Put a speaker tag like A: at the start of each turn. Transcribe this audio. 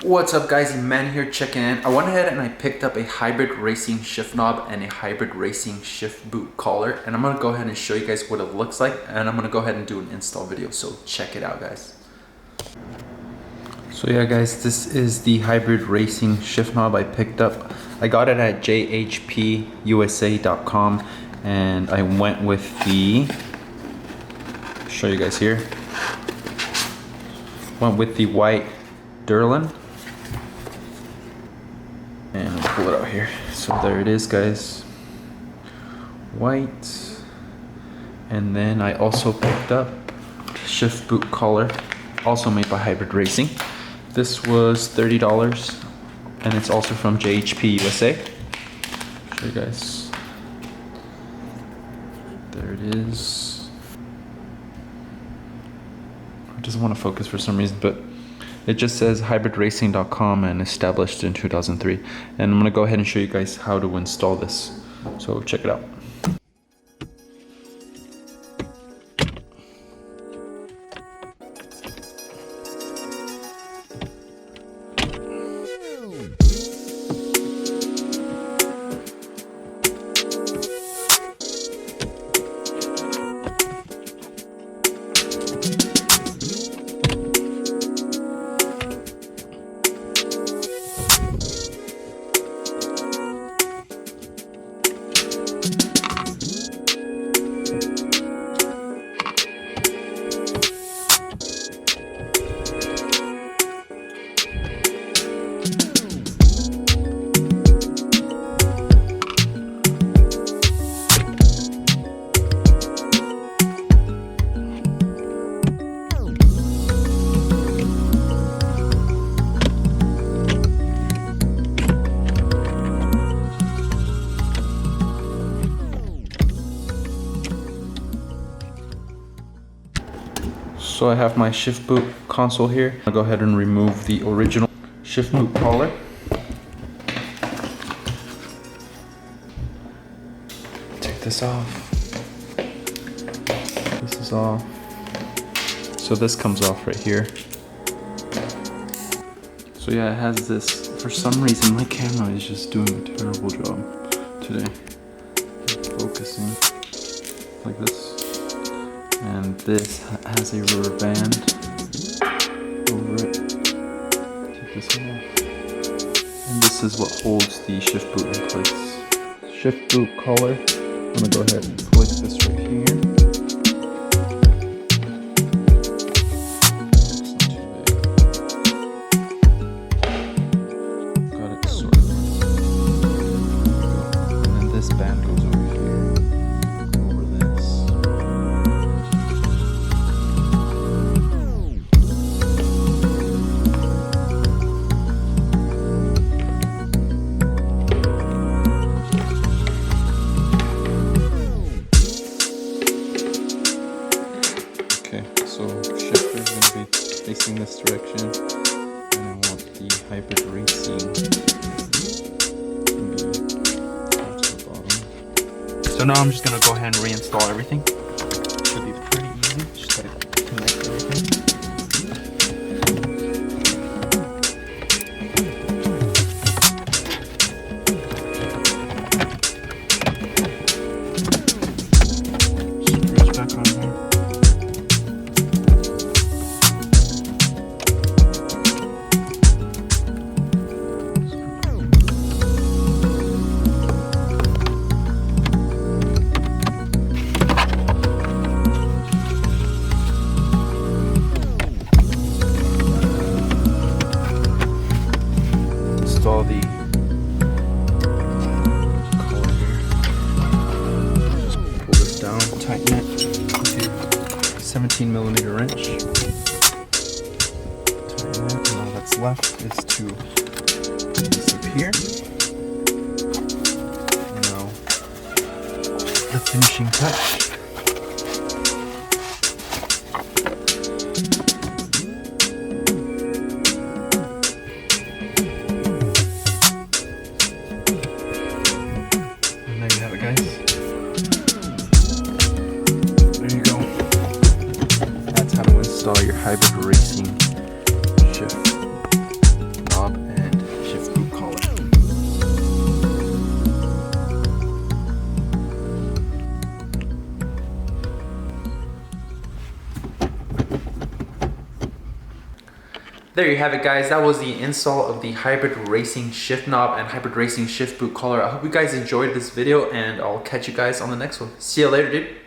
A: What's up guys, Man here checking in. I went ahead and I picked up a hybrid racing shift knob and a hybrid racing shift boot collar, and I'm gonna go ahead and show you guys what it looks like, and I'm gonna go ahead and do an install video, so check it out guys. So yeah guys, this is the hybrid racing shift knob I picked up. I got it at jhpusa.com and I went with the, show you guys here, went with the white Durlin. And I'll pull it out here. So there it is guys, white. And then I also picked up shift boot collar, also made by Hybrid Racing. This was $30 and it's also from JHP USA. Show you guys. There it is. It doesn't want to focus for some reason, but it just says hybridracing.com and established in 2003. And I'm gonna go ahead and show you guys how to install this. So check it out. So I have my shift boot console here. I'll go ahead and remove the original shift boot collar. Take this off. This is off. So this comes off right here. So yeah, it has this. For some reason my camera is just doing a terrible job today. Focusing like this. And this has a rubber band over it. Take this off. And this is what holds the shift boot in place. Shift boot collar. I'm gonna go ahead and place this right here. It's not too big. Got it sorted. And then this band goes over here. Over this. So shifter is going to be facing this direction, and I want the hybrid racing to be down to the bottom. So now I'm just going to go ahead and reinstall everything. Should be pretty easy, just gotta connect everything. Screws back on here. Install the collar here. Just pull this down, tighten it with a 17mm wrench. Tighten it, and all that's left is to put this up here. And now the finishing touch. Guys, there you go. That's how to install your hybrid racing shift knob.
B: There you have it, guys. That was the install of the hybrid racing shift knob and hybrid racing shift boot collar. I hope you guys enjoyed this video, and I'll catch you guys on the next one. See you later, dude.